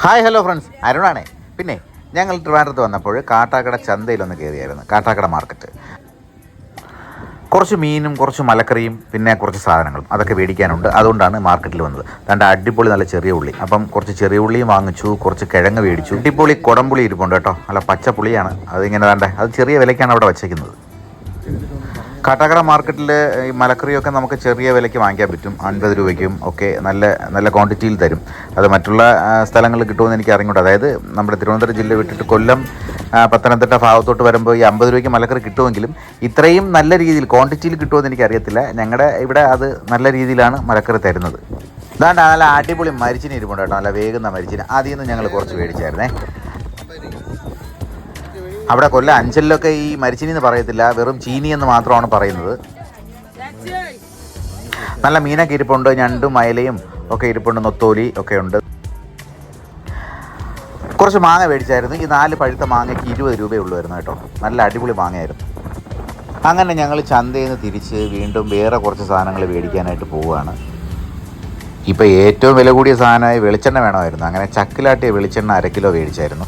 Hi hello friends, അരുണാണേ. പിന്നെ ഞങ്ങൾ ട്രിവാൻഡ്രത്ത് വന്നപ്പോൾ കാട്ടാക്കട ചന്തയിലൊന്ന് കയറിയായിരുന്നു. കാട്ടാക്കട മാർക്കറ്റ്. കുറച്ച് മീനും കുറച്ച് മലക്കറിയും പിന്നെ കുറച്ച് സാധനങ്ങളും അതൊക്കെ മേടിക്കാനുണ്ട്. അതുകൊണ്ടാണ് മാർക്കറ്റിൽ വന്നത്. രണ്ട് അടിപൊളി നല്ല ചെറിയ ഉള്ളി, അപ്പം കുറച്ച് ചെറിയ ഉള്ളിയും വാങ്ങിച്ചു, കുറച്ച് കിഴങ്ങ് മേടിച്ചു. അടിപൊളി കുടംപുളി ഇരിപ്പുണ്ട് കേട്ടോ, നല്ല പച്ചപ്പുളിയാണ്. അതിങ്ങനെ വേണ്ടേ, അത് ചെറിയ വിലയ്ക്കാണ് അവിടെ വച്ചേക്കുന്നത്. കാട്ടാക്കട മാർക്കറ്റിൽ ഈ മലക്കറിയൊക്കെ നമുക്ക് ചെറിയ വിലയ്ക്ക് വാങ്ങിക്കാൻ പറ്റും. 50 രൂപയ്ക്കും ഒക്കെ നല്ല നല്ല ക്വാണ്ടിറ്റിയിൽ തരും. അത് മറ്റുള്ള സ്ഥലങ്ങളിൽ കിട്ടുമെന്ന് എനിക്ക് അറിഞ്ഞൂടാ. അതായത് നമ്മുടെ തിരുവനന്തപുരം ജില്ല വിട്ടിട്ട് കൊല്ലം, പത്തനംതിട്ട ഭാഗത്തോട്ട് വരുമ്പോൾ ഈ 50 രൂപയ്ക്ക് മലക്കറി കിട്ടുമെങ്കിലും ഇത്രയും നല്ല രീതിയിൽ ക്വാണ്ടിറ്റിയിൽ കിട്ടുമെന്ന് എനിക്കറിയത്തില്ല. ഞങ്ങളുടെ ഇവിടെ അത് നല്ല രീതിയിലാണ് മലക്കറി തരുന്നത്. അതാണ്ട് നല്ല അടിപൊളി മരിച്ചിന് ഇരിപ്പുണ്ട് കേട്ടോ, നല്ല വേഗുന്ന മരിച്ചിന്. അതിൽ നിന്ന് ഞങ്ങൾ കുറച്ച് മേടിച്ചായിരുന്നേ. അവിടെ കൊല്ലം അഞ്ചലിലൊക്കെ ഈ മരിച്ചിനി എന്ന് പറയത്തില്ല, വെറും ചീനി എന്ന് മാത്രമാണ് പറയുന്നത്. നല്ല മീനൊക്കെ ഇരിപ്പുണ്ട്, ഞണ്ടും അയലയും ഒക്കെ ഇരിപ്പുണ്ട്, നൊത്തോലി ഒക്കെ ഉണ്ട്. കുറച്ച് മാങ്ങ മേടിച്ചായിരുന്നു. ഈ 4 പഴുത്ത മാങ്ങയ്ക്ക് 20 രൂപയേ ഉള്ളുവായിരുന്നു കേട്ടോ. നല്ല അടിപൊളി മാങ്ങയായിരുന്നു. അങ്ങനെ ഞങ്ങൾ ചന്തയിൽ നിന്ന് തിരിച്ച് വീണ്ടും വേറെ കുറച്ച് സാധനങ്ങൾ മേടിക്കാനായിട്ട് പോവുകയാണ്. ഇപ്പോൾ ഏറ്റവും വില കൂടിയ സാധനമായി വെളിച്ചെണ്ണ വേണമായിരുന്നു. അങ്ങനെ ചക്കിലാട്ടിയ വെളിച്ചെണ്ണ 1 കിലോ മേടിച്ചായിരുന്നു.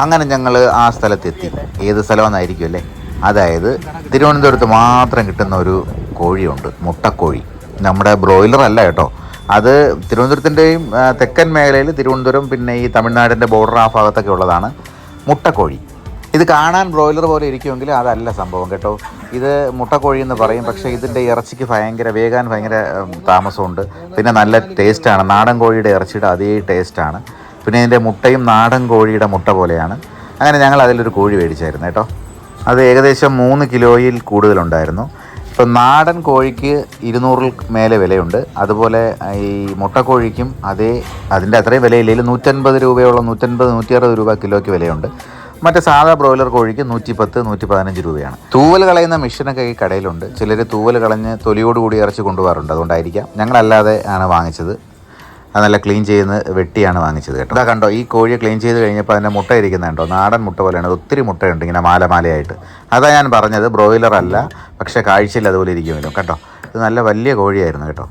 അങ്ങനെ ഞങ്ങൾ ആ സ്ഥലത്തെത്തി. ഏത് സ്ഥലമെന്നായിരിക്കും അല്ലേ? അതായത് തിരുവനന്തപുരത്ത് മാത്രം കിട്ടുന്ന ഒരു കോഴിയുണ്ട്, മുട്ടക്കോഴി. നമ്മുടെ ബ്രോയിലർ അല്ല കേട്ടോ. അത് തിരുവനന്തപുരത്തിൻ്റെയും തെക്കൻ മേഖലയിൽ തിരുവനന്തപുരം പിന്നെ ഈ തമിഴ്നാടിൻ്റെ ബോർഡർ ആ ഭാഗത്തൊക്കെ ഉള്ളതാണ് മുട്ടക്കോഴി. ഇത് കാണാൻ ബ്രോയിലർ പോലെ ഇരിക്കുമെങ്കിലും അതല്ല സംഭവം കേട്ടോ. ഇത് മുട്ടക്കോഴി എന്ന് പറയും. പക്ഷേ ഇതിൻ്റെ ഇറച്ചിക്ക് വേകാൻ ഭയങ്കര താമസമുണ്ട്. പിന്നെ നല്ല ടേസ്റ്റാണ്. നാടൻ കോഴിയുടെ ഇറച്ചിയുടെ അതേ ടേസ്റ്റാണ്. പിന്നെ ഇതിൻ്റെ മുട്ടയും നാടൻ കോഴിയുടെ മുട്ട പോലെയാണ്. അങ്ങനെ ഞങ്ങൾ അതിലൊരു കോഴി മേടിച്ചായിരുന്നു കേട്ടോ. അത് ഏകദേശം 3 കിലോയിൽ കൂടുതലുണ്ടായിരുന്നു. ഇപ്പം നാടൻ കോഴിക്ക് 200 മേലെ വിലയുണ്ട്. അതുപോലെ ഈ മുട്ടക്കോഴിക്കും അതിൻ്റെ അത്രയും വിലയില്ലെങ്കിൽ 150 രൂപയോളം, 150-160 രൂപ കിലോയ്ക്ക് വിലയുണ്ട്. മറ്റേ സാധാ ബ്രോയിലർ കോഴിക്ക് 110-115 രൂപയാണ്. തൂവൽ കളയുന്ന മെഷീനൊക്കെ ഈ കടയിലുണ്ട്. ചിലർ തൂവൽ കളഞ്ഞ് തൊലിയോടുകൂടി ഇറച്ചി കൊണ്ടുപോകാറുണ്ട്. അതുകൊണ്ടായിരിക്കാം. ഞങ്ങളല്ലാതെ ആണ് വാങ്ങിച്ചത്. അത് നല്ല ക്ലീൻ ചെയ്യുന്ന വെട്ടിയാണ് വാങ്ങിച്ചത് കേട്ടോ. അതാ കണ്ടോ, ഈ കോഴിയെ ക്ലീൻ ചെയ്ത് കഴിഞ്ഞപ്പോൾ അതിൻ്റെ മുട്ട ഇരിക്കുന്നുണ്ടോ, നാടൻ മുട്ട പോലെയാണ്. ഒത്തിരി മുട്ടയുണ്ട് ഇങ്ങനെ മാലമാലയായിട്ട്. അതാ ഞാൻ പറഞ്ഞത് ബ്രോയിലർ അല്ല, പക്ഷേ കാഴ്ചയിൽ അതുപോലെ ഇരിക്കുമല്ലോ കേട്ടോ. ഇത് നല്ല വലിയ കോഴിയായിരുന്നു കേട്ടോ.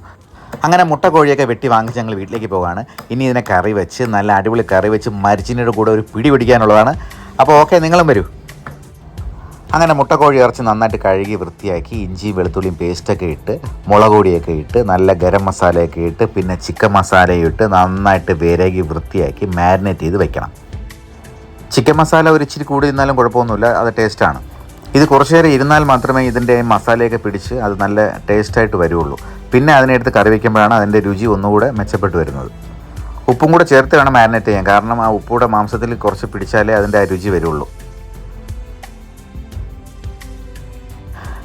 അങ്ങനെ മുട്ട കോഴിയൊക്കെ വെട്ടി വാങ്ങിച്ച് ഞങ്ങൾ വീട്ടിലേക്ക് പോവുകയാണ്. ഇനി ഇതിനെ കറി വെച്ച് നല്ല അടിപൊളി കറി വെച്ച് മരിച്ചിൻ്റെ കൂടെ ഒരു പിടി പിടിക്കാനുള്ളതാണ്. അപ്പോൾ ഓക്കെ, നിങ്ങളും വരൂ. അങ്ങനെ മുട്ടക്കോഴി ഇറച്ചി നന്നായിട്ട് കഴുകി വൃത്തിയാക്കി ഇഞ്ചിയും വെളുത്തുള്ളിയും പേസ്റ്റൊക്കെ ഇട്ട് മുളക് പൊടിയൊക്കെ ഇട്ട് നല്ല ഗരം മസാലയൊക്കെ ഇട്ട് പിന്നെ ചിക്കൻ മസാലയും ഇട്ട് നന്നായിട്ട് വിരകി വൃത്തിയാക്കി മാരിനേറ്റ് ചെയ്ത് വെക്കണം. ചിക്കൻ മസാല ഒരു ഇച്ചിരി കൂടി ഇരുന്നാലും കുഴപ്പമൊന്നുമില്ല, അത് ടേസ്റ്റാണ്. ഇത് കുറച്ച് നേരം ഇരുന്നാൽ മാത്രമേ ഇതിൻ്റെ മസാലയൊക്കെ പിടിച്ച് അത് നല്ല ടേസ്റ്റായിട്ട് വരുള്ളൂ. പിന്നെ അതിനെടുത്ത് കറി വയ്ക്കുമ്പോഴാണ് അതിൻ്റെ രുചി ഒന്നുകൂടെ മെച്ചപ്പെട്ട് വരുന്നത്. ഉപ്പും കൂടെ ചേർത്ത് വേണം മാരിനേറ്റ് ചെയ്യാൻ. കാരണം ആ ഉപ്പൂടെ മാംസത്തിൽ കുറച്ച് പിടിച്ചാലേ അതിൻ്റെ ആ രുചി വരുള്ളൂ.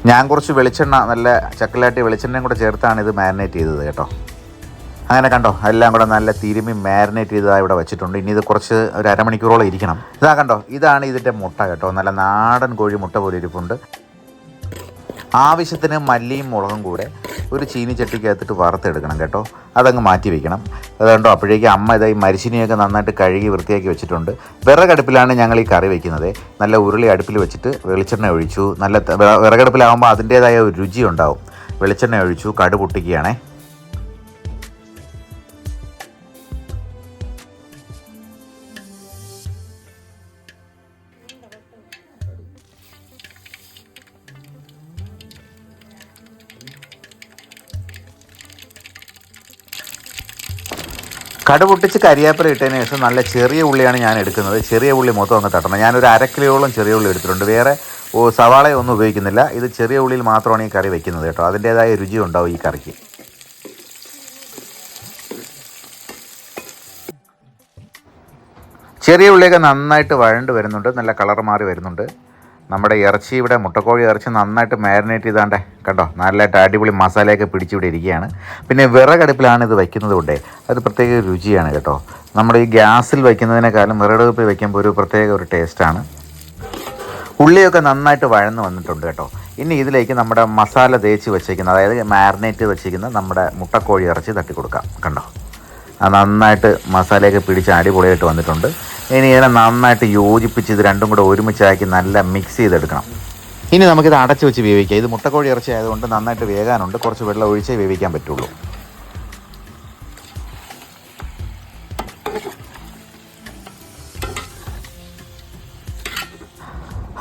ഞാൻ കുറച്ച് വെളിച്ചെണ്ണ, നല്ല ചക്കിലാട്ടി വെളിച്ചെണ്ണയും കൂടെ ചേർത്താണ് ഇത് മാരിനേറ്റ് ചെയ്തത് കേട്ടോ. അങ്ങനെ കണ്ടോ, എല്ലാം കൂടെ നല്ല തിരുമ്മി മാരിനേറ്റ് ചെയ്തതാണ് ഇവിടെ വെച്ചിട്ടുണ്ട്. ഇനി ഇത് കുറച്ച് ഒരു അരമണിക്കൂറോളം ഇരിക്കണം. ഇതാ കണ്ടോ, ഇതാണ് ഇതിൻ്റെ മുട്ട കേട്ടോ. നല്ല നാടൻ കോഴി മുട്ട പോലെ ഇരിപ്പുണ്ട്. ആവശ്യത്തിന് മല്ലിയും മുളകും കൂടെ ഒരു ചീനിച്ചട്ടിക്കകത്തിട്ട് വറുത്തെടുക്കണം കേട്ടോ. അതങ്ങ് മാറ്റി വയ്ക്കണം. അതുകൊണ്ടോ അപ്പോഴേക്കും അമ്മ ഇതായി മരിച്ചിനിയൊക്കെ നന്നായിട്ട് കഴുകി വൃത്തിയാക്കി വെച്ചിട്ടുണ്ട്. വിറകടുപ്പിലാണ് ഞങ്ങൾ ഈ കറി വയ്ക്കുന്നത്. നല്ല ഉരുളി അടുപ്പിൽ വെച്ചിട്ട് വെളിച്ചെണ്ണ ഒഴിച്ചു. നല്ല വിറകടുപ്പിലാകുമ്പോൾ അതിൻ്റേതായ ഒരു രുചി ഉണ്ടാവും. വെളിച്ചെണ്ണ ഒഴിച്ചു, കടു പൊട്ടിക്കുകയാണേ. കട പൊട്ടിച്ച് കരിയാപ്പില ഇട്ടതിന് ശേഷം നല്ല ചെറിയ ഉള്ളിയാണ് ഞാൻ എടുക്കുന്നത്. ചെറിയ ഉള്ളി മൊത്തം അങ്ങ് തട്ടണം. ഞാനൊരു 1/2 കിലോയോളം ചെറിയ ഉള്ളി എടുത്തിട്ടുണ്ട്. വേറെ സവാളയൊന്നും ഉപയോഗിക്കുന്നില്ല. ഇത് ചെറിയ ഉള്ളിയിൽ മാത്രമാണ് ഈ കറി വയ്ക്കുന്നത് കേട്ടോ. അതിൻ്റേതായ രുചി ഉണ്ടാവും ഈ കറിക്ക്. ചെറിയ ഉള്ളിയൊക്കെ നന്നായിട്ട് വഴണ്ട് വരുന്നുണ്ട്, നല്ല കളർ മാറി വരുന്നുണ്ട്. നമ്മുടെ ഇറച്ചി ഇവിടെ മുട്ടക്കോഴി ഇറച്ചി നന്നായിട്ട് മാരിനേറ്റ് ചെയ്താണ്ടേ കണ്ടോ, നല്ലതായിട്ട് അടിപൊളി മസാലയൊക്കെ പിടിച്ചിവിടെ ഇരിക്കുകയാണ്. പിന്നെ വിറകടുപ്പിലാണ് ഇത് വയ്ക്കുന്നത് കൊണ്ടേ അത് പ്രത്യേക രുചിയാണ് കേട്ടോ. നമ്മുടെ ഈ ഗ്യാസിൽ വയ്ക്കുന്നതിനേക്കാളും വിറകടുപ്പിൽ വയ്ക്കുമ്പോൾ ഒരു പ്രത്യേക ഒരു ടേസ്റ്റാണ്. ഉള്ളിയൊക്കെ നന്നായിട്ട് വഴന്ന് വന്നിട്ടുണ്ട് കേട്ടോ. ഇനി ഇതിലേക്ക് നമ്മുടെ മസാല തേച്ച് വെച്ചിരിക്കുന്ന, അതായത് മാരിനേറ്റ് വെച്ചിരിക്കുന്ന നമ്മുടെ മുട്ടക്കോഴി ഇറച്ചി തട്ടി കൊടുക്കാം. കണ്ടോ, അത് നന്നായിട്ട് മസാലയൊക്കെ പിടിച്ച് അടിപൊളിയായിട്ട് വന്നിട്ടുണ്ട്. ഇനി ഇതിനെ നന്നായിട്ട് യോജിപ്പിച്ച് ഇത് രണ്ടും കൂടെ ഒരുമിച്ചാക്കി നല്ല മിക്സ് ചെയ്തെടുക്കണം. ഇനി നമുക്കിത് അടച്ച് വെച്ച് വേവിക്കാം. ഇത് മുട്ടക്കോഴി ഇറച്ചി ആയതുകൊണ്ട് നന്നായിട്ട് വേകാനുണ്ട്. കുറച്ച് വെള്ളം ഒഴിച്ചേ വേവിക്കാൻ പറ്റുള്ളൂ.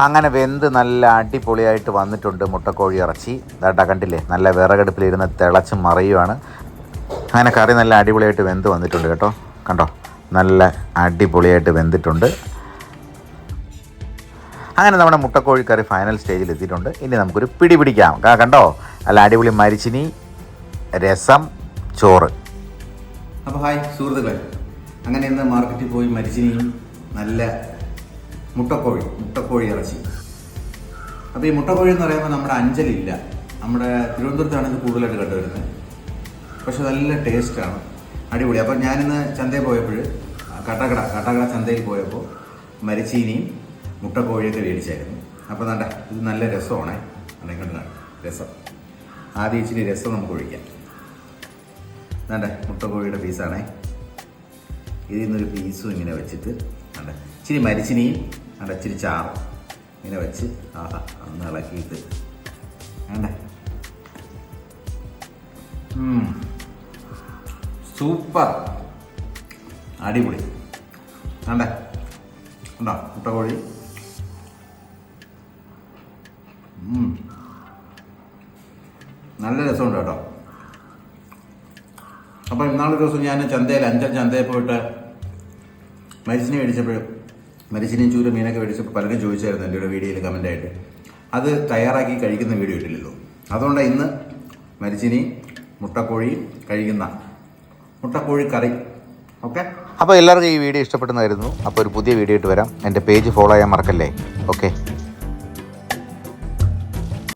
അങ്ങനെ വെന്ത് നല്ല അടിപൊളിയായിട്ട് വന്നിട്ടുണ്ട് മുട്ടക്കോഴി ഇറച്ചി. ഇതാട്ടാ കണ്ടില്ലേ, നല്ല വിറകടുപ്പിലിരുന്ന് തിളച്ച് മറിയുവാണ്. അങ്ങനെ കറി നല്ല അടിപൊളിയായിട്ട് വെന്ത് വന്നിട്ടുണ്ട് കേട്ടോ. കണ്ടോ, നല്ല അടിപൊളിയായിട്ട് വെന്തിട്ടുണ്ട്. അങ്ങനെ നമ്മുടെ മുട്ടക്കോഴി കറി ഫൈനൽ സ്റ്റേജിൽ എത്തിയിട്ടുണ്ട്. ഇനി നമുക്കൊരു പിടി പിടിക്കാം. കണ്ടോ, നല്ല അടിപൊളി മരിച്ചിനി, രസം, ചോറ്. അപ്പോൾ ഹായ് സുഹൃത്തുക്കളെ, അങ്ങനെ ഇന്ന് മാർക്കറ്റിൽ പോയി മരിച്ചിനിയും നല്ല മുട്ടക്കോഴി ഇറച്ചി. അപ്പോൾ ഈ മുട്ടക്കോഴി എന്ന് പറയുമ്പോൾ നമ്മുടെ അഞ്ചലില്ല, നമ്മുടെ തിരുവനന്തപുരത്താണ് ഇത് കൂടുതലായിട്ട് കണ്ടുവരുന്നത്. പക്ഷെ നല്ല ടേസ്റ്റാണ്, അടിപൊളി. അപ്പോൾ ഞാനിന്ന് ചന്തയിൽ പോയപ്പോൾ കാട്ടാക്കട ചന്തയിൽ പോയപ്പോൾ മരിച്ചീനിയും മുട്ടക്കോഴിയൊക്കെ മേടിച്ചായിരുന്നു. അപ്പോൾ വേണ്ട, ഇത് നല്ല രസമാണ്. കണ്ടാണ് രസം. ആദ്യം ഇച്ചിരി രസം നമുക്ക് ഒഴിക്കാം. വേണ്ട, മുട്ടക്കോഴിയുടെ പീസാണേ. ഇതിൽ നിന്നൊരു പീസും ഇങ്ങനെ വെച്ചിട്ട് വേണ്ട, ഇച്ചിരി മരിച്ചിനിയും വേണ്ട, ഇച്ചിരി ചാറും ഇങ്ങനെ വെച്ച് ഒന്ന് ഇളക്കിയിട്ട് വേണ്ട. സൂപ്പർ, അടിപൊളി. വേണ്ട ഉണ്ടോ മുട്ടക്കോഴി? നല്ല രസമുണ്ട് കേട്ടോ. അപ്പോൾ ഇന്നാളൊരു ദിവസം ഞാൻ അഞ്ചൽ ചന്തയിൽ പോയിട്ട് മരിച്ചിനി മേടിച്ചപ്പോൾ, മരിച്ചിനിയും ചൂര മീനൊക്കെ മേടിച്ചപ്പോൾ പലരും ചോദിച്ചായിരുന്നു എൻ്റെ വീഡിയോയിൽ കമൻ്റായിട്ട്, അത് തയ്യാറാക്കി കഴിക്കുന്ന വീഡിയോ ഇട്ടില്ലല്ലോ. അതുകൊണ്ട് ഇന്ന് മരിച്ചിനി മുട്ടക്കോഴി കഴിക്കുന്ന മുട്ടക്കോഴി കറി. ഓക്കെ, അപ്പോൾ എല്ലാവർക്കും ഈ വീഡിയോ ഇഷ്ടപ്പെടുന്നതായിരുന്നു. അപ്പോൾ ഒരു പുതിയ വീഡിയോ ഇട്ട് വരാം. എൻ്റെ പേജ് ഫോളോ ചെയ്യാൻ മറക്കല്ലേ. ഓക്കെ.